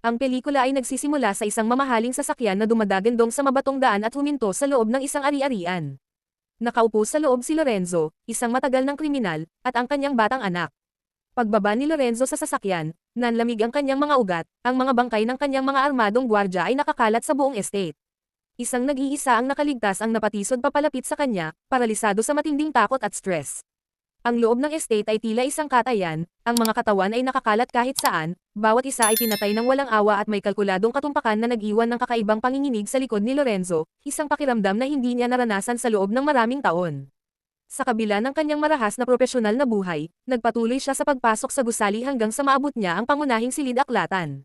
Ang pelikula ay nagsisimula sa isang mamahaling sasakyan na dumadagandong sa mabatong daan at huminto sa loob ng isang ari-arian. Nakaupo sa loob si Lorenzo, isang matagal ng kriminal, at ang kanyang batang anak. Pagbaba ni Lorenzo sa sasakyan, nanlamig ang kanyang mga ugat, ang mga bangkay ng kanyang mga armadong gwardya ay nakakalat sa buong estate. Isang nag-iisa ang nakaligtas ang napatisod papalapit sa kanya, paralisado sa matinding takot at stress. Ang loob ng estate ay tila isang katayan, ang mga katawan ay nakakalat kahit saan, bawat isa ay pinatay ng walang awa at may kalkuladong katumpakan na nag-iwan ng kakaibang panginginig sa likod ni Lorenzo, isang pakiramdam na hindi niya naranasan sa loob ng maraming taon. Sa kabila ng kanyang marahas na propesyonal na buhay, nagpatuloy siya sa pagpasok sa gusali hanggang sa maabot niya ang pangunahing silid-aklatan.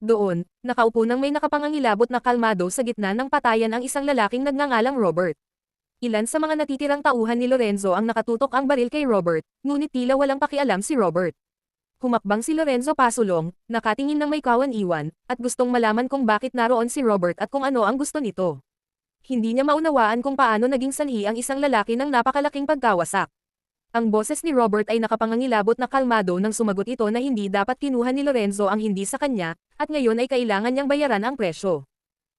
Doon, nakaupo ng may nakapangangilabot na kalmado sa gitna ng patayan ang isang lalaking nagngangalang Robert. Ilan sa mga natitirang tauhan ni Lorenzo ang nakatutok ang baril kay Robert, ngunit tila walang pakialam si Robert. Humakbang si Lorenzo pasulong, nakatingin ng may kawan-iwan, at gustong malaman kung bakit naroon si Robert at kung ano ang gusto nito. Hindi niya maunawaan kung paano naging sanhi ang isang lalaki ng napakalaking pagkawasak. Ang boses ni Robert ay nakapangangilabot na kalmado nang sumagot ito na hindi dapat kinuha ni Lorenzo ang hindi sa kanya, at ngayon ay kailangan niyang bayaran ang presyo.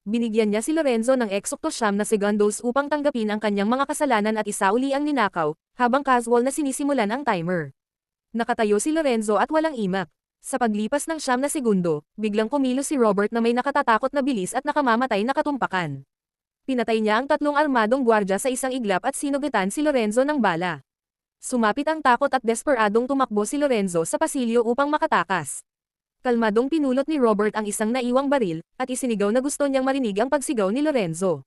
Binigyan niya si Lorenzo ng eksakto 9 na segundos upang tanggapin ang kanyang mga kasalanan at isauli ang ninakaw, habang casual na sinisimulan ang timer. Nakatayo si Lorenzo at walang imak. Sa paglipas ng 9 na segundo, biglang kumilos si Robert na may nakatatakot na bilis at nakamamatay na katumpakan. Pinatay niya ang 3 armadong gwardya sa isang iglap at sinugitan si Lorenzo ng bala. Sumapit ang takot at desperadong tumakbo si Lorenzo sa pasilyo upang makatakas. Kalmadong pinulot ni Robert ang isang naiwang baril, at isinigaw na gusto niyang marinig ang pagsigaw ni Lorenzo.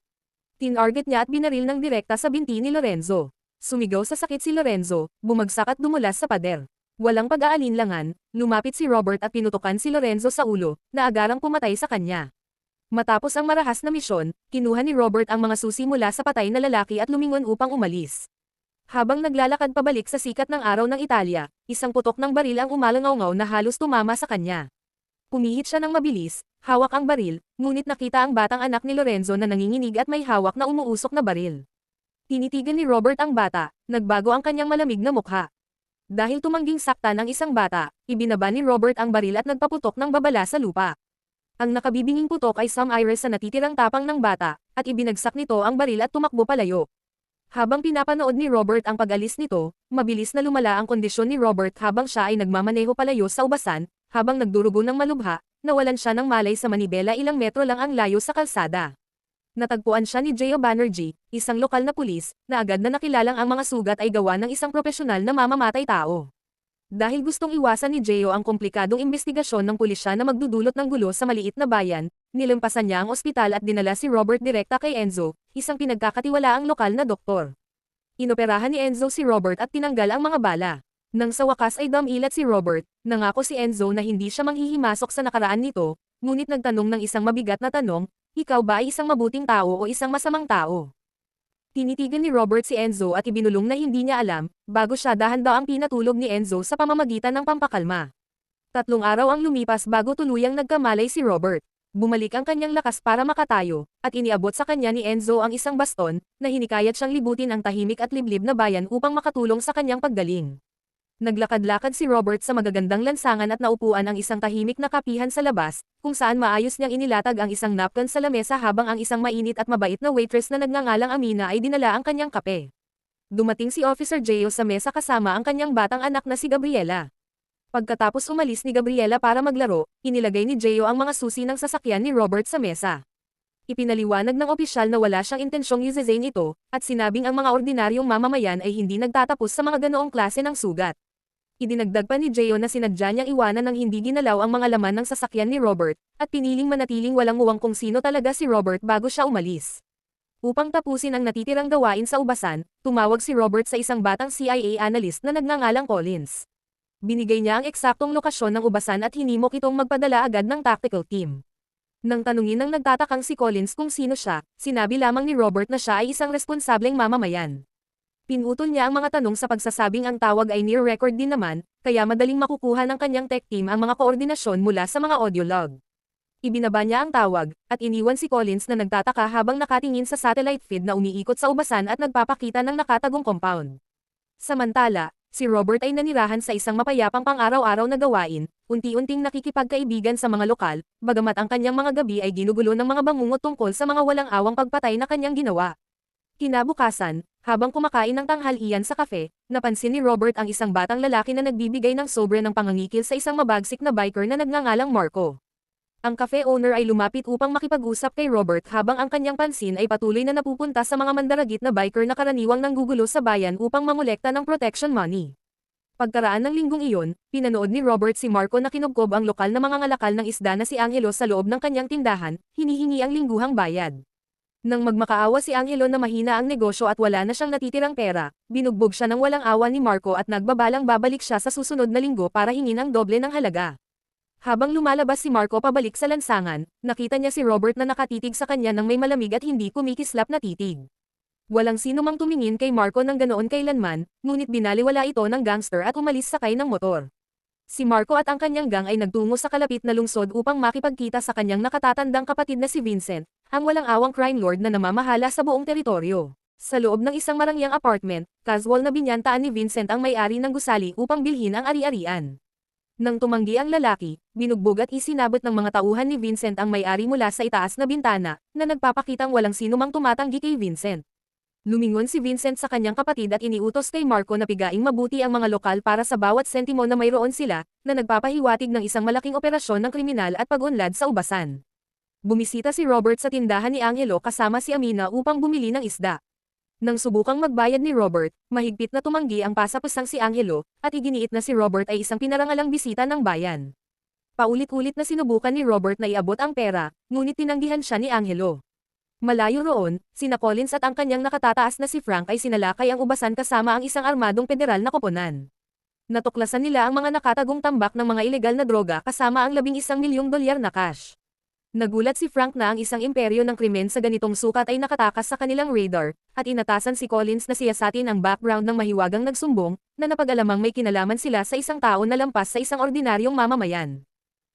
Tinarget niya at binaril ng direkta sa binti ni Lorenzo. Sumigaw sa sakit si Lorenzo, bumagsak at dumulas sa pader. Walang pag-aalinlangan, lumapit si Robert at pinutukan si Lorenzo sa ulo, na agarang pumatay sa kanya. Matapos ang marahas na misyon, kinuha ni Robert ang mga susi mula sa patay na lalaki at lumingon upang umalis. Habang naglalakad pabalik sa sikat ng araw ng Italia, isang putok ng baril ang umalangaw-ngaw na halos tumama sa kanya. Pumihit siya ng mabilis, hawak ang baril, ngunit nakita ang batang anak ni Lorenzo na nanginginig at may hawak na umuusok na baril. Tinitigan ni Robert ang bata, nagbago ang kanyang malamig na mukha. Dahil tumangging saktan ang isang bata, ibinaba ni Robert ang baril at nagpaputok ng babala sa lupa. Ang nakabibinging putok ay sum-iris sa natitirang tapang ng bata, at ibinagsak nito ang baril at tumakbo palayo. Habang pinapanood ni Robert ang pag-alis nito, mabilis na lumala ang kondisyon ni Robert habang siya ay nagmamaneho palayo sa ubasan, habang nagdurugo ng malubha, nawalan siya ng malay sa manibela ilang metro lang ang layo sa kalsada. Natagpuan siya ni Gio Banerjee, isang lokal na pulis, na agad na nakilalang ang mga sugat ay gawa ng isang propesyonal na mamamatay tao. Dahil gustong iwasan ni Gio ang komplikadong investigasyon ng pulisya na magdudulot ng gulo sa maliit na bayan, nilampasan niya ang ospital at dinala si Robert direkta kay Enzo, isang pinagkakatiwalaang lokal na doktor. Inoperahan ni Enzo si Robert at tinanggal ang mga bala. Nang sa wakas ay damilat si Robert, nangako si Enzo na hindi siya manghihimasok sa nakaraan nito, ngunit nagtanong ng isang mabigat na tanong, ikaw ba ay isang mabuting tao o isang masamang tao? Tinitigan ni Robert si Enzo at ibinulong na hindi niya alam, bago siya dahan-daang pinatulog ni Enzo sa pamamagitan ng pampakalma. 3 araw ang lumipas bago tuluyang nagkamalay si Robert. Bumalik ang kanyang lakas para makatayo, at iniabot sa kanya ni Enzo ang isang baston, na hinikayat siyang libutin ang tahimik at liblib na bayan upang makatulong sa kanyang paggaling. Naglakad-lakad si Robert sa magagandang lansangan at naupuan ang isang tahimik na kapihan sa labas, kung saan maayos niyang inilatag ang isang napkin sa lamesa habang ang isang mainit at mabait na waitress na nagngangalang Amina ay dinala ang kanyang kape. Dumating si Officer Gio sa mesa kasama ang kanyang batang anak na si Gabriela. Pagkatapos umalis ni Gabriela para maglaro, inilagay ni Gio ang mga susi ng sasakyan ni Robert sa mesa. Ipinaliwanag ng opisyal na wala siyang intensyong yuzezain ito, at sinabing ang mga ordinaryong mamamayan ay hindi nagtatapos sa mga ganoong klase ng sugat. Idinagdag pa ni Gio na sinadya niyang iwanan ng hindi ginalaw ang mga laman ng sasakyan ni Robert, at piniling manatiling walang muwang kung sino talaga si Robert bago siya umalis. Upang tapusin ang natitirang gawain sa ubasan, tumawag si Robert sa isang batang CIA analyst na nagngangalang Collins. Binigay niya ang eksaktong lokasyon ng ubasan at hinimok itong magpadala agad ng tactical team. Nang tanungin ng nagtatakang si Collins kung sino siya, sinabi lamang ni Robert na siya ay isang responsableng mamamayan. Pinutol niya ang mga tanong sa pagsasabing ang tawag ay near record din naman, kaya madaling makukuha ng kanyang tech team ang mga koordinasyon mula sa mga audio log. Ibinaba niya ang tawag, at iniwan si Collins na nagtataka habang nakatingin sa satellite feed na umiikot sa ubasan at nagpapakita ng nakatagong compound. Samantala, Si Robert ay nanirahan sa isang mapayapang pang-araw-araw na gawain, unti-unting nakikipagkaibigan sa mga lokal, bagamat ang kanyang mga gabi ay ginugulo ng mga bangungot tungkol sa mga walang awang pagpatay na kanyang ginawa. Kinabukasan, habang kumakain ng tanghalian sa kafe, napansin ni Robert ang isang batang lalaki na nagbibigay ng sobre ng pangangikil sa isang mabagsik na biker na nagngangalang Marco. Ang cafe owner ay lumapit upang makipag-usap kay Robert habang ang kanyang pansin ay patuloy na napupunta sa mga mandaragit na biker na karaniwang nanggugulo sa bayan upang mangolekta ng protection money. Pagkaraan ng linggong iyon, pinanood ni Robert si Marco na kinubkob ang lokal na mga ngalakal ng isda na si Angelo sa loob ng kanyang tindahan, hinihingi ang lingguhang bayad. Nang magmakaawa si Angelo na mahina ang negosyo at wala na siyang natitirang pera, binugbog siya ng walang awa ni Marco at nagbabalang babalik siya sa susunod na linggo para hingin ang doble ng halaga. Habang lumalabas si Marco pabalik sa lansangan, nakita niya si Robert na nakatitig sa kanya ng may malamig at hindi kumikislap na titig. Walang sino mang tumingin kay Marco ng ganoon kailanman, ngunit binaliwala ito ng gangster at umalis sakay ng motor. Si Marco at ang kanyang gang ay nagtungo sa kalapit na lungsod upang makipagkita sa kanyang nakatatandang kapatid na si Vincent, ang walang awang crime lord na namamahala sa buong teritoryo. Sa loob ng isang marangyang apartment, casual na binyantaan ni Vincent ang may-ari ng gusali upang bilhin ang ari-arian. Nang tumanggi ang lalaki, binugbog at isinabot ng mga tauhan ni Vincent ang may-ari mula sa itaas na bintana, na nagpapakitang walang sino mang tumatanggi kay Vincent. Lumingon si Vincent sa kanyang kapatid at iniutos kay Marco na pigaing mabuti ang mga lokal para sa bawat sentimo na mayroon sila, na nagpapahiwatig ng isang malaking operasyon ng kriminal at pag-unlad sa ubasan. Bumisita si Robert sa tindahan ni Angelo kasama si Amina upang bumili ng isda. Nang subukang magbayad ni Robert, mahigpit na tumanggi ang pasapasang si Angelo, at iginiit na si Robert ay isang pinarangalang bisita ng bayan. Paulit-ulit na sinubukan ni Robert na iabot ang pera, ngunit tinanggihan siya ni Angelo. Malayo roon, sina Collins at ang kanyang nakatataas na si Frank ay sinalakay ang ubasan kasama ang isang armadong federal na koponan. Natuklasan nila ang mga nakatagong tambak ng mga ilegal na droga kasama ang $11 milyong na cash. Nagulat si Frank na ang isang imperyo ng krimen sa ganitong sukat ay nakatakas sa kanilang radar, at inatasan si Collins na siyasatin ang background ng mahiwagang nagsumbong, na napag-alamang may kinalaman sila sa isang tao na lampas sa isang ordinaryong mamamayan.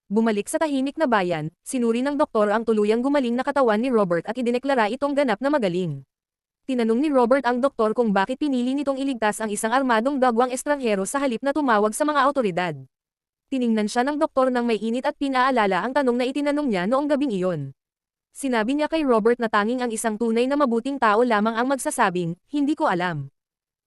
Bumalik sa tahimik na bayan, sinuri ng doktor ang tuluyang gumaling na katawan ni Robert at idineklara itong ganap na magaling. Tinanong ni Robert ang doktor kung bakit pinili nitong iligtas ang isang armadong dagwang estranghero sa halip na tumawag sa mga awtoridad. Tiningnan siya ng doktor ng may init at pinaalala ang tanong na itinanong niya noong gabing iyon. Sinabi niya kay Robert na tanging ang isang tunay na mabuting tao lamang ang magsasabing, hindi ko alam.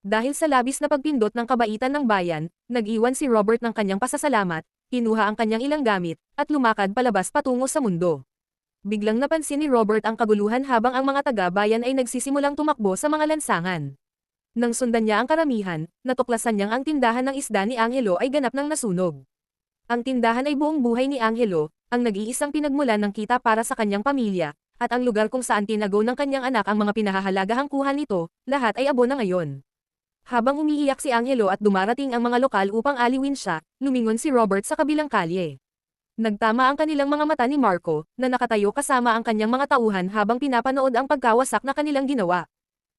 Dahil sa labis na pagpindot ng kabaitan ng bayan, nag-iwan si Robert ng kanyang pasasalamat, kinuha ang kanyang ilang gamit, at lumakad palabas patungo sa mundo. Biglang napansin ni Robert ang kaguluhan habang ang mga taga-bayan ay nagsisimulang tumakbo sa mga lansangan. Nang sundan niya ang karamihan, natuklasan niyang ang tindahan ng isda ni Angelo ay ganap ng nasunog. Ang tindahan ay buong buhay ni Angelo, ang nag-iisang pinagmulan ng kita para sa kanyang pamilya, at ang lugar kung saan tinago ng kanyang anak ang mga pinahahalagahang kuha nito, lahat ay abo na ngayon. Habang umiiyak si Angelo at dumarating ang mga lokal upang aliwin siya, lumingon si Robert sa kabilang kalye. Nagtama ang kanilang mga mata ni Marco, na nakatayo kasama ang kanyang mga tauhan habang pinapanood ang pagkawasak na kanilang ginawa.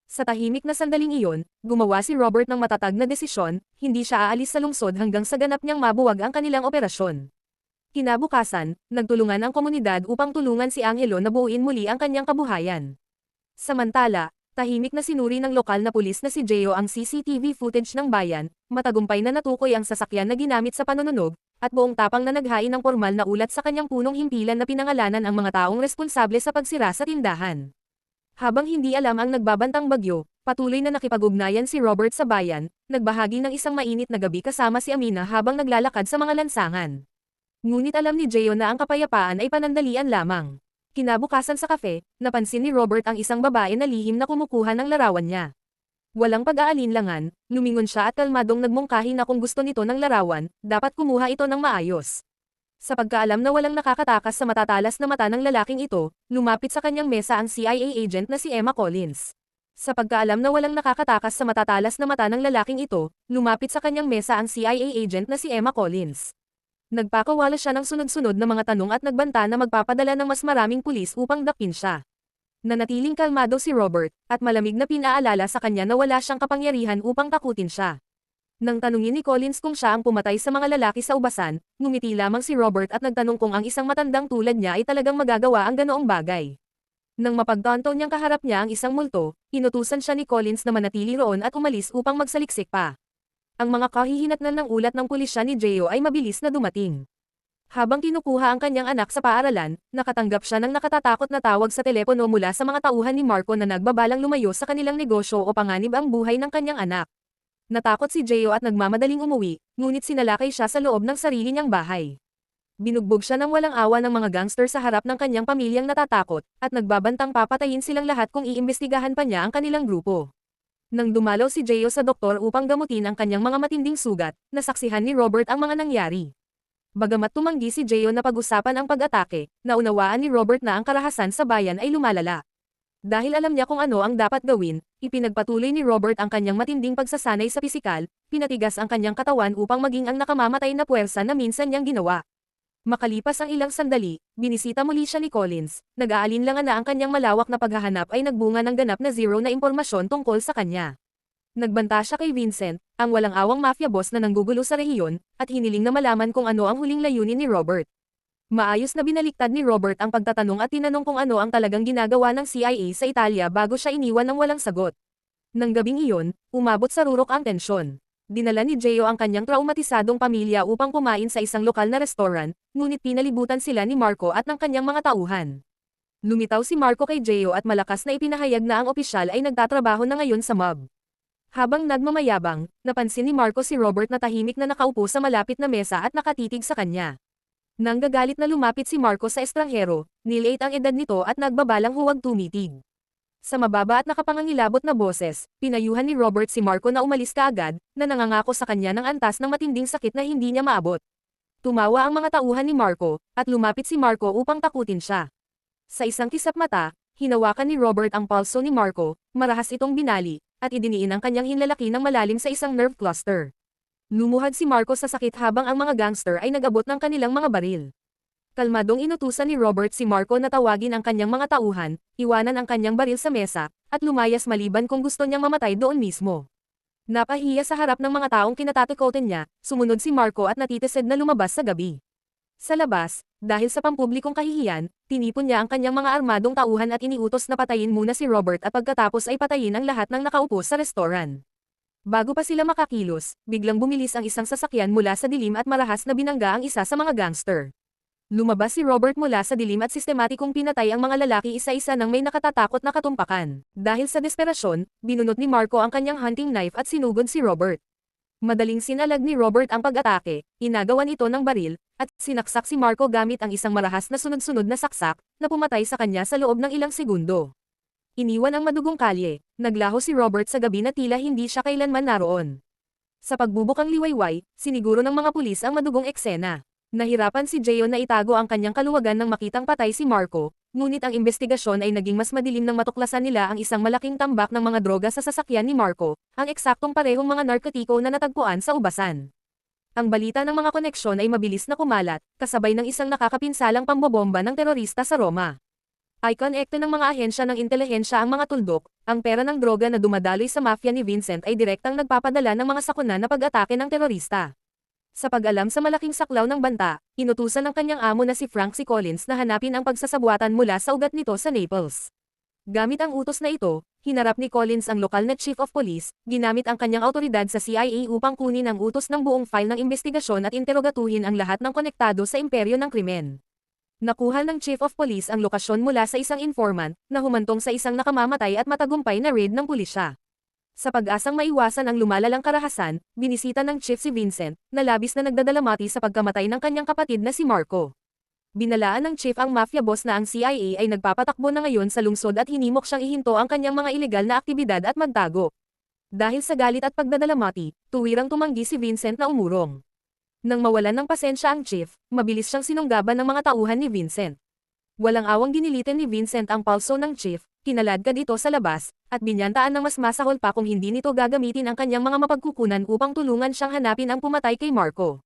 Sa tahimik na sandaling iyon, gumawa si Robert ng matatag na desisyon, hindi siya aalis sa lungsod hanggang sa ganap niyang mabuwag ang kanilang operasyon. Kinabukasan, nagtulungan ang komunidad upang tulungan si Angelo na buuin muli ang kanyang kabuhayan. Samantala, tahimik na sinuri ng lokal na pulis na si Gio ang CCTV footage ng bayan, matagumpay na natukoy ang sasakyan na ginamit sa panununog, at buong tapang na naghain ng formal na ulat sa kanyang punong himpilan na pinangalanan ang mga taong responsable sa pagsira sa tindahan. Habang hindi alam ang nagbabantang bagyo, patuloy na nakipag-ugnayan si Robert sa bayan, nagbahagi ng isang mainit na gabi kasama si Amina habang naglalakad sa mga lansangan. Ngunit alam ni Gio na ang kapayapaan ay panandalian lamang. Kinabukasan sa kafe, napansin ni Robert ang isang babae na lihim na kumukuha ng larawan niya. Walang pag-aalinlangan, lumingon siya at kalmadong nagmungkahi na kung gusto nito ng larawan, dapat kumuha ito ng maayos. Sa pagkaalam na walang nakakatakas sa matatalas na mata ng lalaking ito, lumapit sa kanyang mesa ang CIA agent na si Emma Collins. Sa pagkaalam na walang nakakatakas sa matatalas na mata ng lalaking ito, lumapit sa kanyang mesa ang CIA agent na si Emma Collins. Nagpakawala siya ng sunod-sunod na mga tanong at nagbanta na magpapadala ng mas maraming pulis upang dakpin siya. Nanatiling kalmado si Robert, at malamig na pinaalala sa kanya na wala siyang kapangyarihan upang takutin siya. Nang tanungin ni Collins kung siya ang pumatay sa mga lalaki sa ubasan, ngumiti lamang si Robert at nagtanong kung ang isang matandang tulad niya ay talagang magagawa ang ganoong bagay. Nang mapagtanto niyang kaharap niya ang isang multo, inutusan siya ni Collins na manatili roon at umalis upang magsaliksik pa. Ang mga kahihinatnan ng ulat ng pulisya ni Gio ay mabilis na dumating. Habang kinukuha ang kanyang anak sa paaralan, nakatanggap siya ng nakatatakot na tawag sa telepono mula sa mga tauhan ni Marco na nagbabalang lumayo sa kanilang negosyo o panganib ang buhay ng kanyang anak. Natakot si Gio at nagmamadaling umuwi, ngunit sinalakay siya sa loob ng sarili niyang bahay. Binugbog siya ng walang awa ng mga gangster sa harap ng kanyang pamilyang natatakot, at nagbabantang papatayin silang lahat kung iimbestigahan pa niya ang kanilang grupo. Nang dumalaw si Gio sa doktor upang gamutin ang kanyang mga matinding sugat, nasaksihan ni Robert ang mga nangyari. Bagamat tumanggi si Gio na pag-usapan ang pag-atake, naunawaan ni Robert na ang karahasan sa bayan ay lumalala. Dahil alam niya kung ano ang dapat gawin, ipinagpatuloy ni Robert ang kanyang matinding pagsasanay sa pisikal, pinatigas ang kanyang katawan upang maging ang nakamamatay na puwersa na minsan niyang ginawa. Makalipas ang ilang sandali, binisita muli siya ni Collins, nag-aalinlangan na ang kanyang malawak na paghahanap ay nagbunga ng ganap na zero na impormasyon tungkol sa kanya. Nagbanta siya kay Vincent, ang walang awang mafia boss na nanggugulo sa rehiyon, at hiniling na malaman kung ano ang huling layunin ni Robert. Maayos na binaliktad ni Robert ang pagtatanong at tinanong kung ano ang talagang ginagawa ng CIA sa Italia bago siya iniwan ng walang sagot. Nang gabing iyon, umabot sa rurok ang tensyon. Dinala ni Gio ang kanyang traumatisadong pamilya upang kumain sa isang lokal na restaurant, ngunit pinalibutan sila ni Marco at ng kanyang mga tauhan. Lumitaw si Marco kay Gio at malakas na ipinahayag na ang opisyal ay nagtatrabaho na ngayon sa mob. Habang nagmamayabang, napansin ni Marco si Robert na tahimik na nakaupo sa malapit na mesa at nakatitig sa kanya. Nang gagalit na lumapit si Marco sa estranghero, nilate ang edad nito at nagbabalang huwag tumitig. Sa mababa at nakapangangilabot na boses, pinayuhan ni Robert si Marco na umalis kaagad, na nangangako sa kanya ng antas ng matinding sakit na hindi niya maabot. Tumawa ang mga tauhan ni Marco, at lumapit si Marco upang takutin siya. Sa isang kisap mata, hinawakan ni Robert ang pulso ni Marco, marahas itong binali, at idiniin ang kanyang hinlalaki ng malalim sa isang nerve cluster. Lumuhad si Marco sa sakit habang ang mga gangster ay nag-abot ng kanilang mga baril. Kalmadong inutusan ni Robert si Marco na tawagin ang kanyang mga tauhan, iwanan ang kanyang baril sa mesa, at lumayas maliban kung gusto niyang mamatay doon mismo. Napahiya sa harap ng mga taong kinatatakotin niya, sumunod si Marco at natitised na lumabas sa gabi. Sa labas, dahil sa pampublikong kahihiyan, tinipon niya ang kanyang mga armadong tauhan at iniutos na patayin muna si Robert at pagkatapos ay patayin ang lahat ng nakaupo sa restoran. Bago pa sila makakilos, biglang bumilis ang isang sasakyan mula sa dilim at marahas na binangga ang isa sa mga gangster. Lumabas si Robert mula sa dilim at sistematikong pinatay ang mga lalaki isa-isa nang may nakatatakot na katumpakan. Dahil sa desperasyon, binunot ni Marco ang kanyang hunting knife at sinugod si Robert. Madaling sinalag ni Robert ang pag-atake, inagawan ito ng baril, at sinaksak si Marco gamit ang isang marahas na sunod-sunod na saksak, na pumatay sa kanya sa loob ng ilang segundo. Iniwan ang madugong kalye, naglaho si Robert sa gabi na tila hindi siya kailanman naroon. Sa pagbubukang liwayway, siniguro ng mga pulis ang madugong eksena. Nahirapan si Gio na itago ang kanyang kaluwagan nang makitang patay si Marco, ngunit ang investigasyon ay naging mas madilim nang matuklasan nila ang isang malaking tambak ng mga droga sa sasakyan ni Marco, ang eksaktong parehong mga narkotiko na natagpuan sa ubasan. Ang balita ng mga koneksyon ay mabilis na kumalat, kasabay ng isang nakakapinsalang pambobomba ng terorista sa Roma. Icon-ekte ng mga ahensya ng intelihensya ang mga tuldok, ang pera ng droga na dumadaloy sa mafia ni Vincent ay direktang nagpapadala ng mga sakuna na pag-atake ng terorista. Sa pag-alam sa malaking saklaw ng banta, inutusan ng kanyang amo na si Frank C. Collins na hanapin ang pagsasabuatan mula sa ugat nito sa Naples. Gamit ang utos na ito, hinarap ni Collins ang lokal na chief of police, ginamit ang kanyang autoridad sa CIA upang kunin ang utos ng buong file ng investigasyon at interogatuhin ang lahat ng konektado sa imperyo ng krimen. Nakuha ng chief of police ang lokasyon mula sa isang informant, na humantong sa isang nakamamatay at matagumpay na raid ng pulisya. Sa pag-asang maiwasan ang lumalalang karahasan, binisita ng chief si Vincent, na labis na nagdadalamati sa pagkamatay ng kanyang kapatid na si Marco. Binalaan ng chief ang mafia boss na ang CIA ay nagpapatakbo na ngayon sa lungsod at hinimok siyang ihinto ang kanyang mga ilegal na aktibidad at magtago. Dahil sa galit at pagdadalamati, tuwirang tumanggi si Vincent na umurong. Nang mawalan ng pasensya ang chief, mabilis siyang sinunggaban ng mga tauhan ni Vincent. Walang awang dinilitin ni Vincent ang pulso ng chief, kinaladkad ito sa labas, at binyantaan ng mas masahol pa kung hindi nito gagamitin ang kanyang mga mapagkukunan upang tulungan siyang hanapin ang pumatay kay Marco.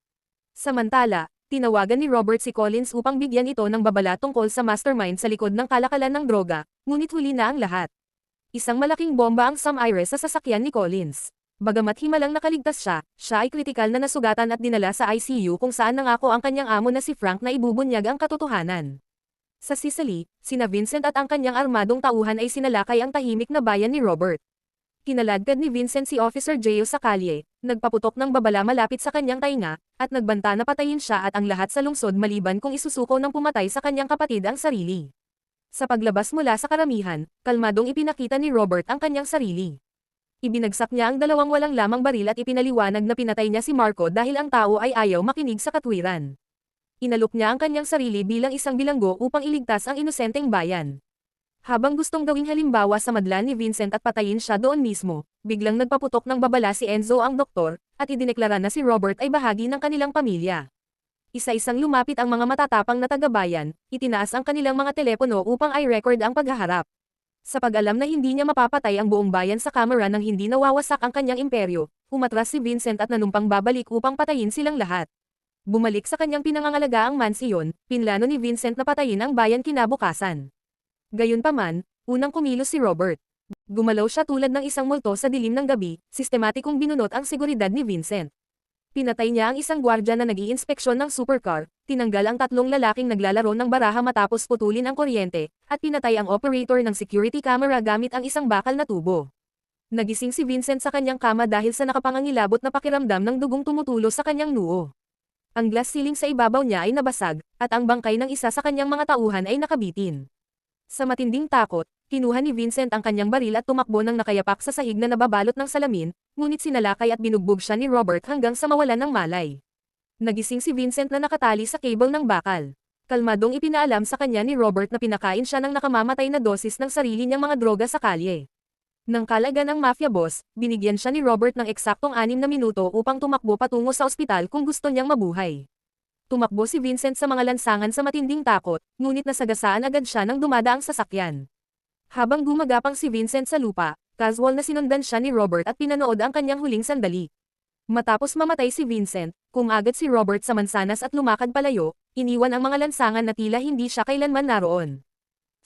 Samantala, tinawagan ni Robert si Collins upang bigyan ito ng babala tungkol sa mastermind sa likod ng kalakalan ng droga, ngunit huli na ang lahat. Isang malaking bomba ang Sam-Ire sa sasakyan ni Collins. Bagamat himalang nakaligtas siya ay kritikal na nasugatan at dinala sa ICU kung saan nangako ang kanyang amo na si Frank na ibubunyag ang katotohanan. Sa Sicily, sina Vincent at ang kanyang armadong tauhan ay sinalakay ang tahimik na bayan ni Robert. Kinaladkad ni Vincent si Officer Gio sa kalye, Nagpaputok ng babala malapit sa kanyang tainga, at nagbanta na patayin siya at ang lahat sa lungsod maliban kung isusuko ng pumatay sa kanyang kapatid ang sarili. Sa paglabas mula sa karamihan, kalmadong ipinakita ni Robert ang kanyang sarili. Ibinagsak niya ang dalawang walang lamang baril at ipinaliwanag na pinatay niya si Marco dahil ang tao ay ayaw makinig sa katwiran. Inalok niya ang kanyang sarili bilang isang bilanggo upang iligtas ang inosenteng bayan. Habang gustong gawing halimbawa sa madla ni Vincent at patayin siya doon mismo, biglang nagpaputok ng babala si Enzo ang doktor, at idineklara na si Robert ay bahagi ng kanilang pamilya. Isa-isang lumapit ang mga matatapang na taga-bayan, itinaas ang kanilang mga telepono upang i-record ang paghaharap. Sa pag-alam na hindi niya mapapatay ang buong bayan sa kamera nang hindi nawawasak ang kanyang imperyo, umatras si Vincent at nanumpang babalik upang patayin silang lahat. Bumalik sa kanyang pinangangalaga ang mansiyon, pinlano ni Vincent na patayin ang bayan kinabukasan. Gayunpaman, unang kumilos si Robert. Gumalaw siya tulad ng isang multo sa dilim ng gabi, sistematikong binunot ang seguridad ni Vincent. Pinatay niya ang isang gwardya na nag-iinspeksyon ng supercar, tinanggal ang tatlong lalaking naglalaro ng baraha matapos putulin ang kuryente, at pinatay ang operator ng security camera gamit ang isang bakal na tubo. Nagising si Vincent sa kanyang kama dahil sa nakapangangilabot na pakiramdam ng dugong tumutulo sa kanyang noo. Ang glass ceiling sa ibabaw niya ay nabasag, at ang bangkay ng isa sa kanyang mga tauhan ay nakabitin. Sa matinding takot, kinuha ni Vincent ang kanyang baril at tumakbo ng nakayapak sa sahig na nababalot ng salamin, ngunit sinalakay at binugbog siya ni Robert hanggang sa mawalan ng malay. Nagising si Vincent na nakatali sa cable ng bakal. Kalmadong ipinaalam sa kanya ni Robert na pinakain siya ng nakamamatay na dosis ng sarili niyang mga droga sa kalye. Nang kalagan ng mafia boss, binigyan siya ni Robert ng eksaktong 6 na minuto upang tumakbo patungo sa ospital kung gusto niyang mabuhay. Tumakbo si Vincent sa mga lansangan sa matinding takot, ngunit nasagasaan agad siya ng dumadaang sasakyan. Habang gumagapang si Vincent sa lupa, casual na sinundan siya ni Robert at pinanood ang kanyang huling sandali. Matapos mamatay si Vincent, kumagad si Robert sa mansanas at lumakad palayo, iniwan ang mga lansangan na tila hindi siya kailanman naroon.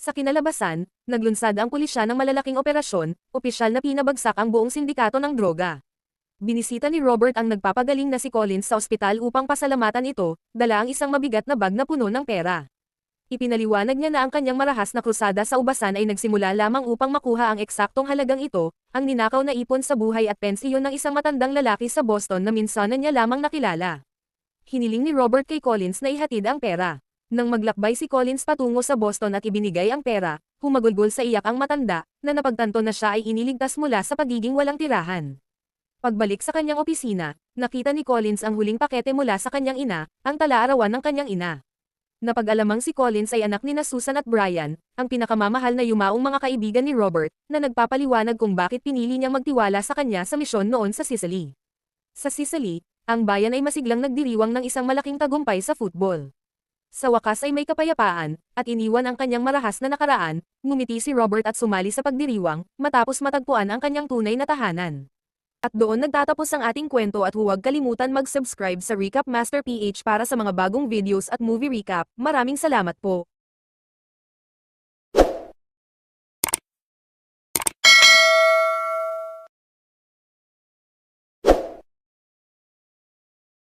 Sa kinalabasan, naglunsad ang pulisya ng malalaking operasyon, opisyal na pinabagsak ang buong sindikato ng droga. Binisita ni Robert ang nagpapagaling na si Collins sa ospital upang pasalamatan ito, dala ang isang mabigat na bag na puno ng pera. Ipinaliwanag niya na ang kanyang marahas na krusada sa ubasan ay nagsimula lamang upang makuha ang eksaktong halagang ito, ang ninakaw na ipon sa buhay at pensiyon ng isang matandang lalaki sa Boston na minsanan niya lamang nakilala. Hiniling ni Robert kay Collins na ihatid ang pera. Nang maglakbay si Collins patungo sa Boston at ibinigay ang pera, humagulgol sa iyak ang matanda, na napagtanto na siya ay iniligtas mula sa pagiging walang tirahan. Pagbalik sa kanyang opisina, nakita ni Collins ang huling pakete mula sa kanyang ina, ang tala-arawan ng kanyang ina. Napag-alamang si Collins ay anak ni Susan at Brian, ang pinakamamahal na yumaong mga kaibigan ni Robert, na nagpapaliwanag kung bakit pinili niyang magtiwala sa kanya sa misyon noon sa Sicily. Sa Sicily, ang bayan ay masiglang nagdiriwang ng isang malaking tagumpay sa football. Sa wakas ay may kapayapaan, at iniwan ang kanyang marahas na nakaraan, ngumiti si Robert at sumali sa pagdiriwang, matapos matagpuan ang kanyang tunay na tahanan. At doon nagtatapos ang ating kwento at huwag kalimutan mag-subscribe sa Recap Master PH para sa mga bagong videos at movie recap. Maraming salamat po.